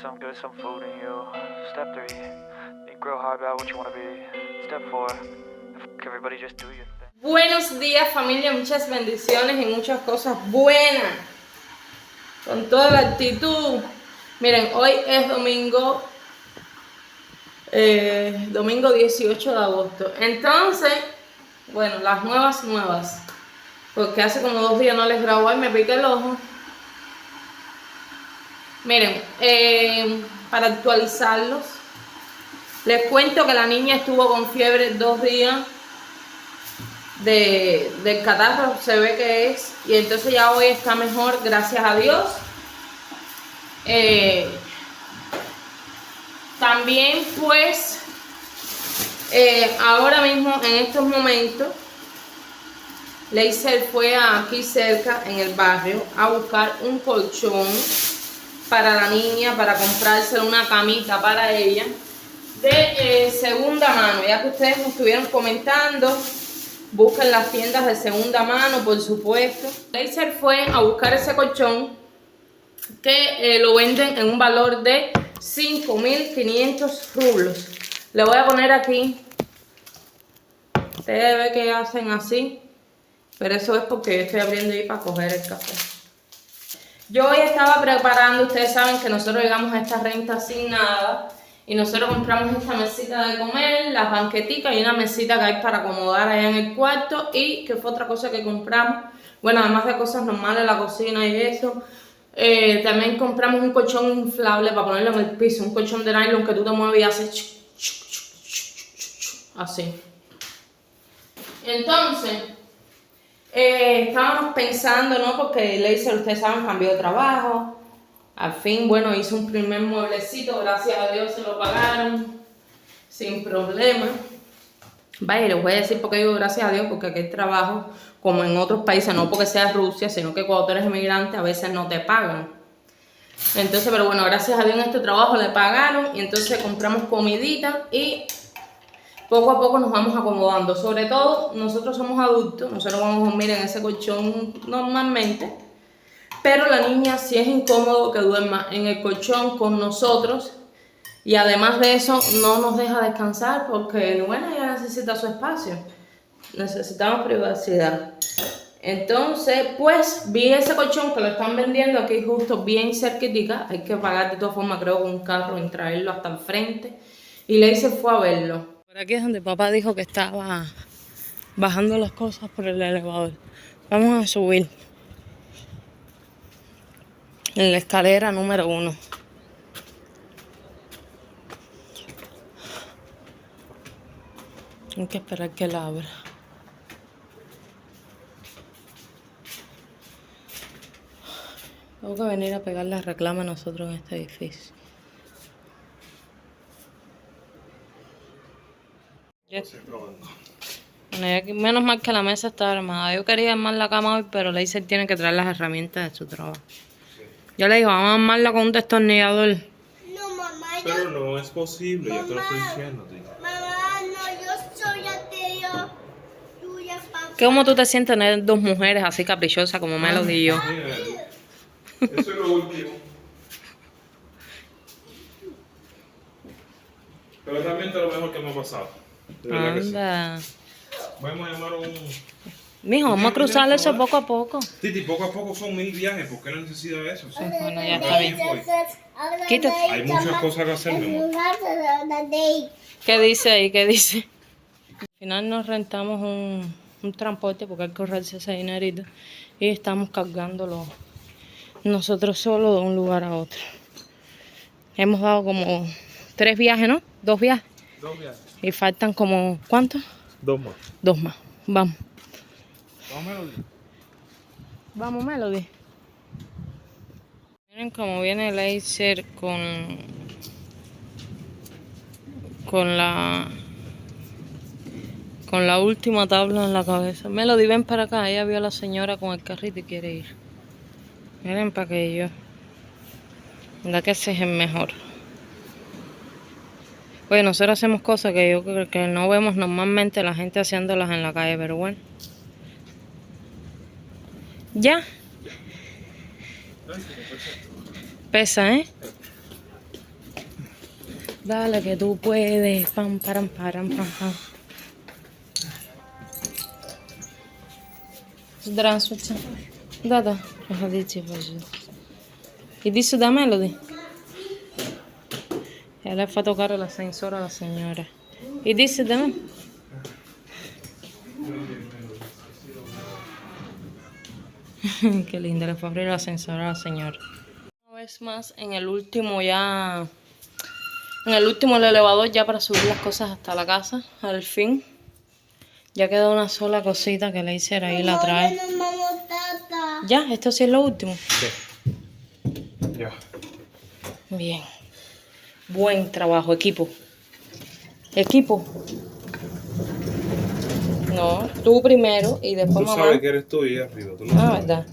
some food in you. Step 3, think real hard about what you want to be. Step 4, everybody just do your thing. Buenos días familia, muchas bendiciones y muchas cosas buenas. Con toda la actitud. Miren, hoy es domingo 18 de agosto. Entonces, bueno, las nuevas. Porque hace como 2 días no les grabo y me pica el ojo. Miren, para actualizarlos, les cuento que la niña estuvo con fiebre 2 días del catarro, se ve que es, y entonces ya hoy está mejor, gracias a Dios. También pues, ahora mismo en estos momentos, Leisel fue aquí cerca en el barrio a buscar un colchón para la niña, para comprársela una camita para ella de segunda mano. Ya que ustedes me estuvieron comentando, busquen las tiendas de segunda mano, por supuesto. Leisel fue a buscar ese colchón que lo venden en un valor de 5.500 rublos. Le voy a poner aquí. Ustedes ven que hacen así, pero eso es porque yo estoy abriendo ahí para coger el café. Yo hoy estaba preparando, ustedes saben que nosotros llegamos a esta renta sin nada y nosotros compramos esta mesita de comer, las banqueticas y una mesita que hay para acomodar allá en el cuarto. Y que fue otra cosa que compramos, bueno, además de cosas normales, la cocina y eso, también compramos un colchón inflable para ponerlo en el piso, un colchón de nylon que tú te mueves y haces así. Entonces, estábamos pensando, ¿no? Porque Leisel, ustedes saben, cambió de trabajo. Al fin, bueno, hizo un primer mueblecito, gracias a Dios se lo pagaron sin problema. Vaya, les voy a decir por qué digo gracias a Dios, porque aquí hay trabajo como en otros países, no porque sea Rusia, sino que cuando tú eres inmigrante a veces no te pagan. Entonces, pero bueno, gracias a Dios en este trabajo le pagaron y entonces compramos comidita y poco a poco nos vamos acomodando. Sobre todo, nosotros somos adultos, nosotros vamos a dormir en ese colchón normalmente, pero la niña sí es incómodo que duerma en el colchón con nosotros y además de eso no nos deja descansar porque, bueno, ella necesita su espacio, necesitamos privacidad. Entonces, pues, vi ese colchón que lo están vendiendo aquí justo bien cerquitica. Hay que pagar de todas formas, creo, con un carro y traerlo hasta el frente. Y Leisel fue a verlo. Por aquí es donde papá dijo que estaba bajando las cosas por el elevador. Vamos a subir en la escalera número 1. Hay que esperar que él abra. Tengo que venir a pegar la reclama a nosotros en este edificio. Bueno, menos mal que la mesa está armada. Yo quería armar la cama hoy, pero Leisel tiene que traer las herramientas de su trabajo. Yo le digo, vamos a armarla con un destornillador. No, mamá, Pero no es posible, ya te lo estoy diciendo, tío. mamá, no, yo soy ateo. Tuya, papá. ¿Cómo tú te sientes tener 2 mujeres así caprichosas como Melody y yo? Mira, eso es lo último. Pero realmente lo mejor que me ha pasado. De verdad que sí. Anda. Vamos a llamar a un... Mijo, vamos a cruzar eso poco a poco. Titi, poco a poco son 1000 viajes. ¿Por qué la necesidad de eso? Bueno, ya está bien. Quítate. Hay muchas cosas que hacer, mi amor. ¿Qué dice ahí? ¿Qué dice? Al final nos rentamos un transporte porque hay que ahorrarse ese dinerito. Y estamos cargándolo nosotros solos de un lugar a otro. Hemos dado como 3 viajes, ¿no? 2 viajes. 2 viajes. Y faltan como, ¿cuántos? 2 más. 2 más. Vamos. Vamos, Melody. Vamos, Melody. Miren cómo viene Leisel con la última tabla en la cabeza. Melody, ven para acá. Ella vio a la señora con el carrito y quiere ir. Miren para que yo. ¿Verdad que ese es el mejor? Oye, nosotros hacemos cosas que yo creo que no vemos normalmente la gente haciéndolas en la calle, pero bueno. ¿Ya? Pesa, ¿eh? Dale que tú puedes. Pam, param, param, pam, pam. Здравствуйте. Да-да, проходите, пожалуйста. Иди сюда, Melody. Ya le fue a tocar el ascensor a la señora. Иди сюда. Qué linda, le fue a abrir el ascensor a la señora. Una vez más, en el último el elevador ya para subir las cosas hasta la casa, al fin. Ya quedó una sola cosita que le hice ahí la trae. Ya, esto sí es lo último. Sí. Ya. Bien. Buen trabajo, equipo. Equipo. No, tú primero y después Tú mamá. sabes que eres tú y arriba. Tú no Ah, sabes. verdad.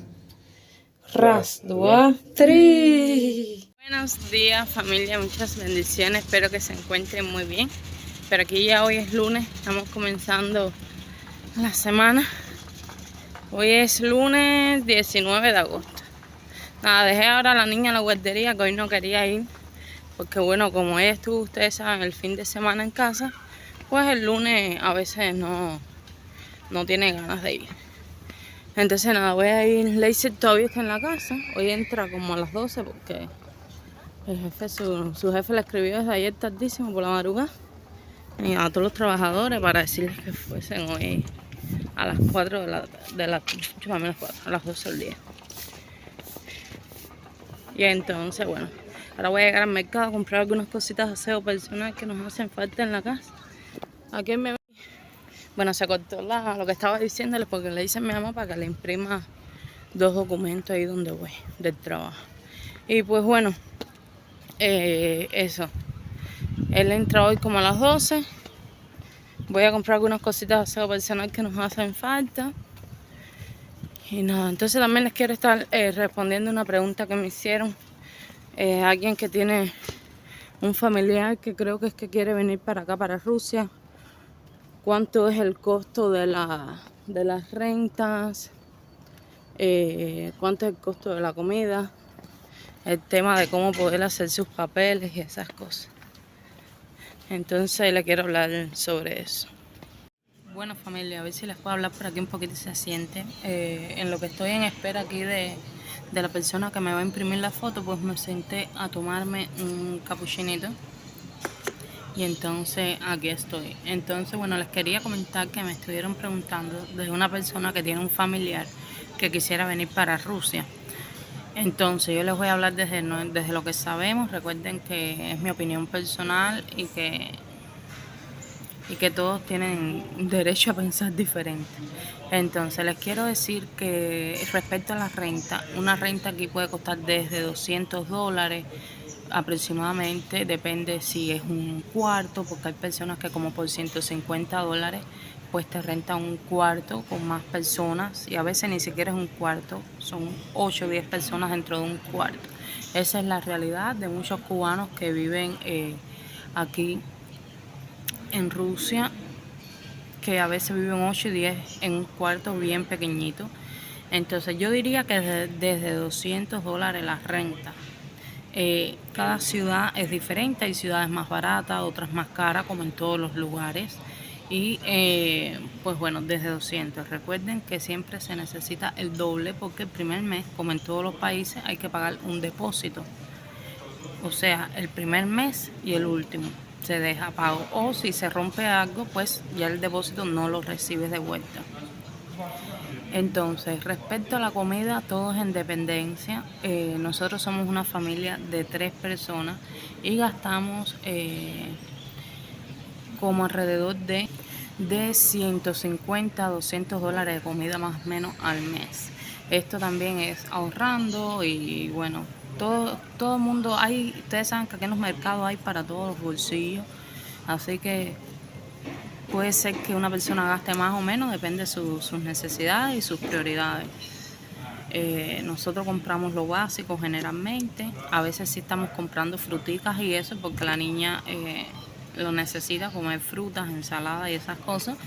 Ras, dos, tres. Buenos días, familia. Muchas bendiciones. Espero que se encuentren muy bien. Pero aquí ya hoy es lunes. Estamos comenzando la semana. Hoy es lunes 19 de agosto. Nada, dejé ahora a la niña en la guardería, que hoy no quería ir. Porque bueno, como ella estuvo, ustedes saben, el fin de semana en casa, pues el lunes a veces no tiene ganas de ir. Entonces nada, voy a ir. Lacey todavía está en la casa. Hoy entra como a las 12 porque el jefe, su jefe le escribió desde ayer tardísimo por la madrugada. Y a todos los trabajadores para decirles que fuesen hoy a las 4 a las 12 del día. Y entonces, bueno, ahora voy a llegar al mercado a comprar algunas cositas de aseo personal que nos hacen falta en la casa. Aquí me... Bueno, se cortó lo que estaba diciéndole porque le hice a mi mamá para que le imprima 2 documentos ahí donde voy, del trabajo. Y pues bueno, eso. Él entra hoy como a las 12. Voy a comprar algunas cositas de aseo personal que nos hacen falta. Y nada, entonces también les quiero estar respondiendo una pregunta que me hicieron. Alguien que tiene un familiar que creo que es que quiere venir para acá, para Rusia. ¿Cuánto es el costo de las rentas? ¿Cuánto es el costo de la comida? El tema de cómo poder hacer sus papeles y esas cosas. Entonces le quiero hablar sobre eso. Bueno, familia, a ver si les puedo hablar por aquí un poquito y se siente. En lo que estoy en espera aquí de la persona que me va a imprimir la foto, pues me senté a tomarme un capuchinito. Y entonces aquí estoy. Entonces, bueno, les quería comentar que me estuvieron preguntando de una persona que tiene un familiar que quisiera venir para Rusia. Entonces yo les voy a hablar desde lo que sabemos. Recuerden que es mi opinión personal y que todos tienen derecho a pensar diferente. Entonces les quiero decir que respecto a la renta, una renta aquí puede costar desde $200 aproximadamente, depende si es un cuarto, porque hay personas que como por $150 pues te rentan un cuarto con más personas y a veces ni siquiera es un cuarto, son 8 o 10 personas dentro de un cuarto. Esa es la realidad de muchos cubanos que viven aquí en Rusia, que a veces viven 8 y 10 en un cuarto bien pequeñito. Entonces yo diría que desde $200 la renta. Cada ciudad es diferente, hay ciudades más baratas, otras más caras, como en todos los lugares. Y pues bueno, desde 200. Recuerden que siempre se necesita el doble porque el primer mes, como en todos los países, hay que pagar un depósito. O sea, el primer mes y el último se deja pago. O si se rompe algo, pues ya el depósito no lo recibes de vuelta. Entonces, respecto a la comida, todos en dependencia. Nosotros somos una familia de 3 personas y gastamos como alrededor de $150 a $200 de comida más o menos al mes. Esto también es ahorrando y bueno, todo el mundo hay, ustedes saben que aquí en los mercados hay para todos los bolsillos, así que puede ser que una persona gaste más o menos, depende de sus necesidades y sus prioridades. Nosotros compramos lo básico generalmente, a veces sí estamos comprando fruticas y eso porque la niña lo necesita, comer frutas, ensaladas y esas cosas,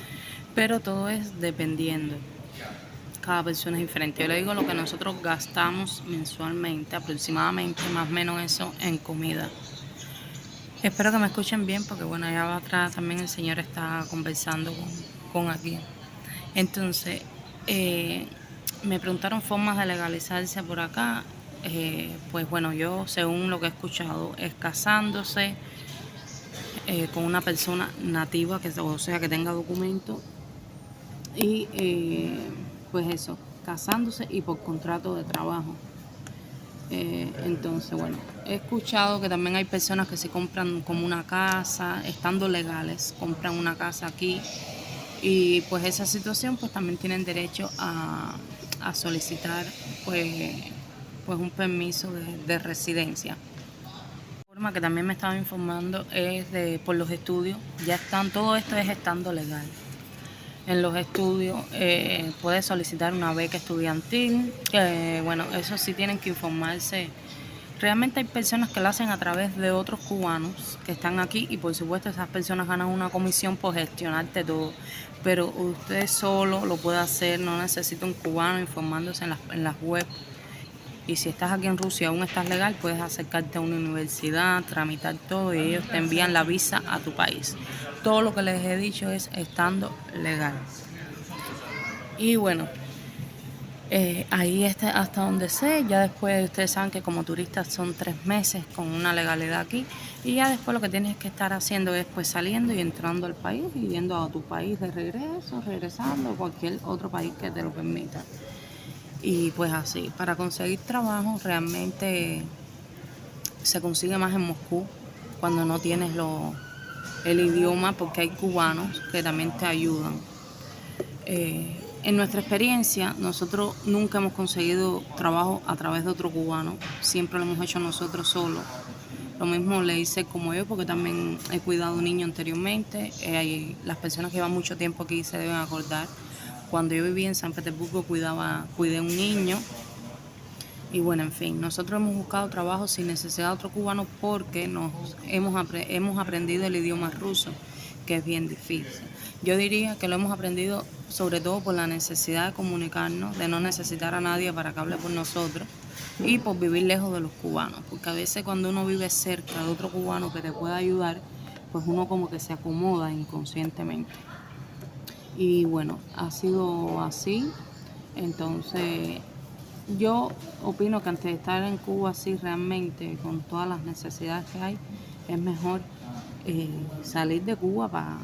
pero todo es dependiendo. Cada persona es diferente. Yo le digo lo que nosotros gastamos mensualmente, aproximadamente más o menos eso en comida. Espero que me escuchen bien porque bueno, allá atrás también el señor está conversando con aquí. Entonces, me preguntaron formas de legalizarse por acá. Pues bueno, yo según lo que he escuchado es casándose con una persona nativa, o sea, que tenga documento. Y pues eso, casándose y por contrato de trabajo. Entonces, bueno, he escuchado que también hay personas que se compran como una casa, estando legales, compran una casa aquí y pues esa situación pues también tienen derecho a solicitar pues un permiso de residencia. La forma que también me estaba informando es por los estudios, ya están, todo esto es estando legal. En los estudios puedes solicitar una beca estudiantil, bueno, eso sí tienen que informarse. Realmente hay personas que lo hacen a través de otros cubanos que están aquí y por supuesto esas personas ganan una comisión por gestionarte todo. Pero usted solo lo puede hacer, no necesita un cubano informándose en las web. Y si estás aquí en Rusia, aún estás legal, puedes acercarte a una universidad, tramitar todo y ellos te envían la visa a tu país. Todo lo que les he dicho es estando legal. Y bueno, ahí está hasta donde sé. Ya después ustedes saben que como turistas son 3 meses con una legalidad aquí. Y ya después lo que tienes que estar haciendo es pues saliendo y entrando al país y yendo a tu país de regreso, regresando a cualquier otro país que te lo permita. Y pues así, para conseguir trabajo realmente se consigue más en Moscú cuando no tienes el idioma, porque hay cubanos que también te ayudan. En nuestra experiencia, nosotros nunca hemos conseguido trabajo a través de otro cubano, siempre lo hemos hecho nosotros solos. Lo mismo le hice como yo, porque también he cuidado un niño anteriormente. Las personas que llevan mucho tiempo aquí se deben acordar. Cuando yo vivía en San Petersburgo cuidé un niño. Y bueno, en fin, nosotros hemos buscado trabajo sin necesidad de otro cubano porque hemos aprendido el idioma ruso, que es bien difícil. Yo diría que lo hemos aprendido sobre todo por la necesidad de comunicarnos, de no necesitar a nadie para que hable por nosotros y por vivir lejos de los cubanos, porque a veces cuando uno vive cerca de otro cubano que te pueda ayudar, pues uno como que se acomoda inconscientemente. Y bueno, ha sido así. Entonces, yo opino que antes de estar en Cuba así realmente, con todas las necesidades que hay, es mejor salir de Cuba para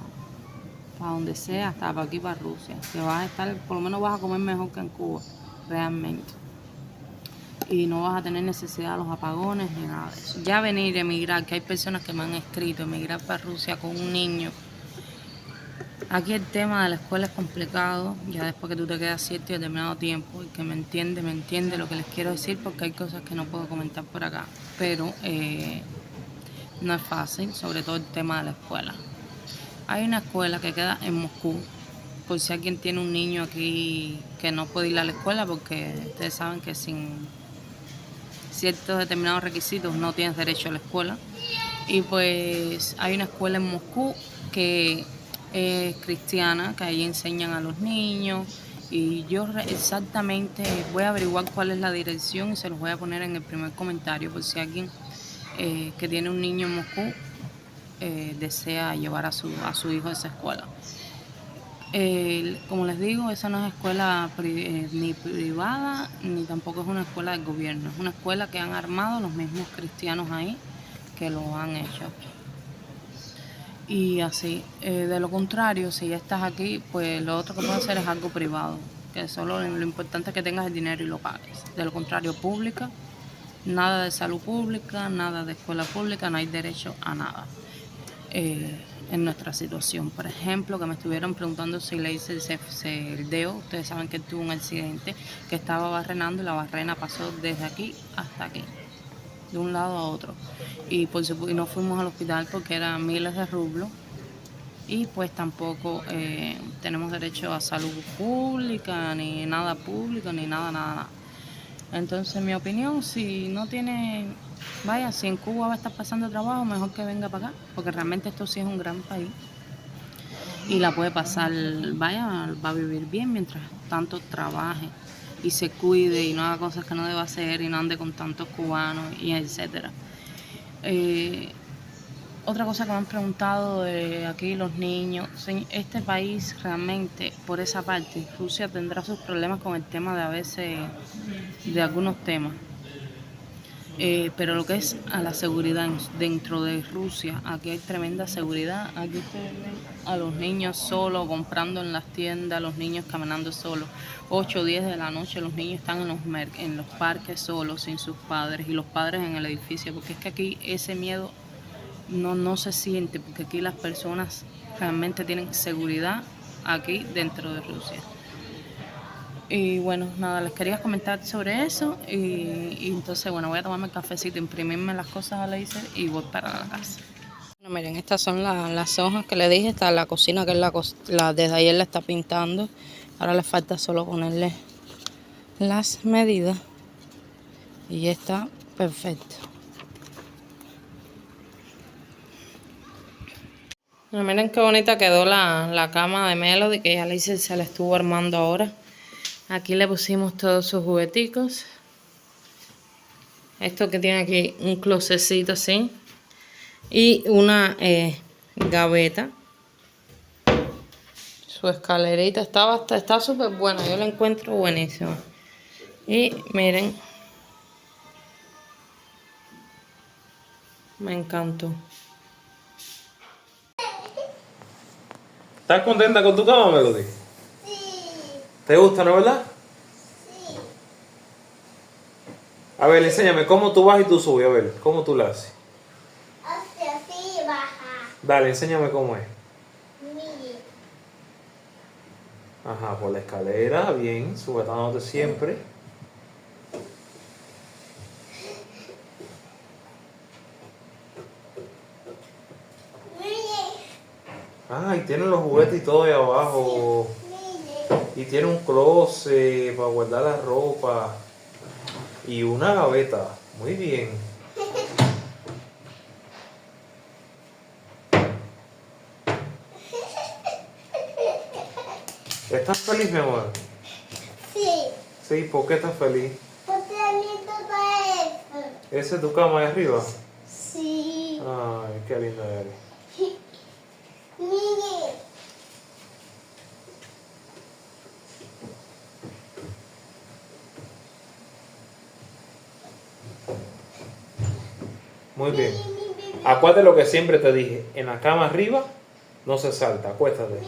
donde sea, hasta para aquí, para Rusia. Que vas a estar, por lo menos vas a comer mejor que en Cuba, realmente. Y no vas a tener necesidad de los apagones ni nada de eso. Ya venir, emigrar, que hay personas que me han escrito, emigrar para Rusia con un niño. Aquí el tema de la escuela es complicado, ya después que tú te quedas cierto y determinado tiempo, y que me entiende lo que les quiero decir, porque hay cosas que no puedo comentar por acá, pero no es fácil, sobre todo el tema de la escuela. Hay una escuela que queda en Moscú, por si alguien tiene un niño aquí que no puede ir a la escuela, porque ustedes saben que sin ciertos determinados requisitos no tienes derecho a la escuela. Y pues hay una escuela en Moscú que es cristiana, que ahí enseñan a los niños, y yo exactamente voy a averiguar cuál es la dirección y se los voy a poner en el primer comentario por si alguien que tiene un niño en Moscú desea llevar a su hijo a esa escuela. Como les digo, esa no es escuela ni privada ni tampoco es una escuela del gobierno, es una escuela que han armado los mismos cristianos ahí que lo han hecho. Y así, de lo contrario, si ya estás aquí, pues lo otro que puedes hacer es algo privado, que solo lo importante es que tengas el dinero y lo pagues. De lo contrario, pública, nada de salud pública, nada de escuela pública, no hay derecho a nada. En nuestra situación, por ejemplo, que me estuvieron preguntando si le hice el dedo, ustedes saben que tuvo un accidente, que estaba barrenando y la barrena pasó desde aquí hasta aquí, de un lado a otro, y por supuesto y no fuimos al hospital porque eran miles de rublos y pues tampoco tenemos derecho a salud pública ni nada público ni nada. Entonces, en mi opinión, si no tiene, si en Cuba va a estar pasando trabajo, mejor que venga para acá, porque realmente esto sí es un gran país y la puede pasar, va a vivir bien mientras tanto trabaje y se cuide y no haga cosas que no deba hacer y no ande con tantos cubanos y etcétera. Otra cosa que me han preguntado de aquí los niños, este país realmente, por esa parte, Rusia tendrá sus problemas con el tema de a veces, de algunos temas. Pero lo que es a la seguridad dentro de Rusia, aquí hay tremenda seguridad. Aquí ustedes ven a los niños solos comprando en las tiendas, los niños caminando solos. 8 o 10 de la noche los niños están en los parques solos, sin sus padres, y los padres en el edificio, porque es que aquí ese miedo no se siente, porque aquí las personas realmente tienen seguridad aquí dentro de Rusia. Y bueno, nada, les quería comentar sobre eso y entonces, bueno, voy a tomarme el cafecito, imprimirme las cosas a laser y voy para la casa. Bueno, miren, estas son las hojas que le dije, está en la cocina, que es desde ayer la está pintando. Ahora le falta solo ponerle las medidas y ya está perfecto. Bueno, miren qué bonita quedó la cama de Melody, que ya se la estuvo armando ahora. Aquí le pusimos todos sus jugueticos. Esto que tiene aquí un closecito así. Y una gaveta. Su escalerita está súper buena. Yo la encuentro buenísima. Y miren. Me encantó. ¿Estás contenta con tu cama, Melody? ¿Te gusta, no es verdad? Sí. A ver, enséñame cómo tú vas y tú subes. A ver, cómo tú la haces. Hacia así baja. Dale, enséñame cómo es. Mire. Ajá, por la escalera, bien, sujetándote siempre. Mire. Ah, y tiene los juguetes y todo ahí abajo. Mire. Y tiene un closet para guardar la ropa. Y una gaveta. Muy bien. ¿Estás feliz, mi amor? Sí. Sí, ¿por qué estás feliz? Porque a mí todo eso. ¿Esa es tu cama ahí arriba? Sí. Ay, qué linda eres. Mire. Muy bien. Acuérdate lo que siempre te dije. En la cama arriba no se salta. Acuéstate.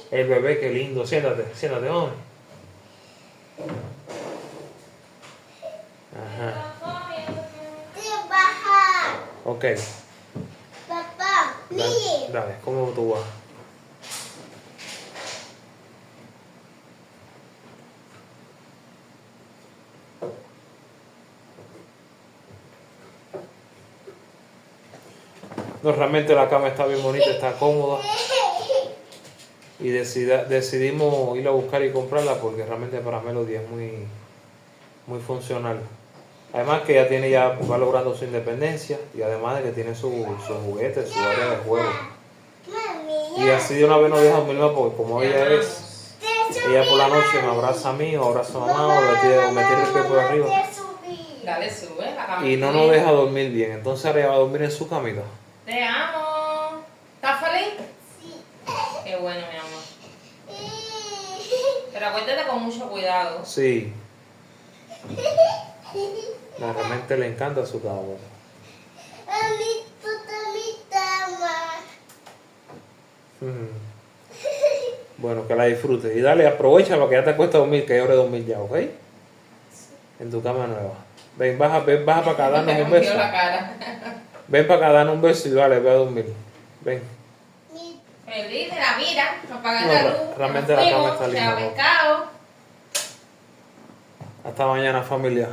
El bebé, qué lindo. Siéntate, siéntate, hombre. Ajá. Te baja. Ok. Papá, Dale, mire. dale, ¿cómo tú vas? No, realmente la cama está bien bonita, está cómoda. Y decidimos ir a buscar y comprarla porque realmente para Melody es muy funcional. Además que va logrando su independencia y además de que tiene sus juguetes, su área de juego. Mami. Y así de una vez no deja dormir más porque como ella por la noche me abraza a mí o abraza a mamá o me tira el pie por arriba. Dale, sube la cama. Y no nos deja dormir bien. Entonces ahora ella va a dormir en su camita. Te amo. ¿Estás feliz? Sí. Qué bueno, mi amor. Pero acuérdate con mucho cuidado. Sí. Realmente le encanta su cama. A mí, mi cama. Bueno, que la disfrutes. Y dale, aprovecha para que ya te acuestes a dormir, que es hora de dormir ya, ¿ok? En tu cama nueva. Ven, baja para acá, danos un beso. La cara. Ven para acá, danos un beso y dale, ve a dormir. Ven. Feliz de la vida, no pagan No, la luz. realmente nos la cama fuimos, está linda, se ha ¿no? pescado. Hasta mañana, familia.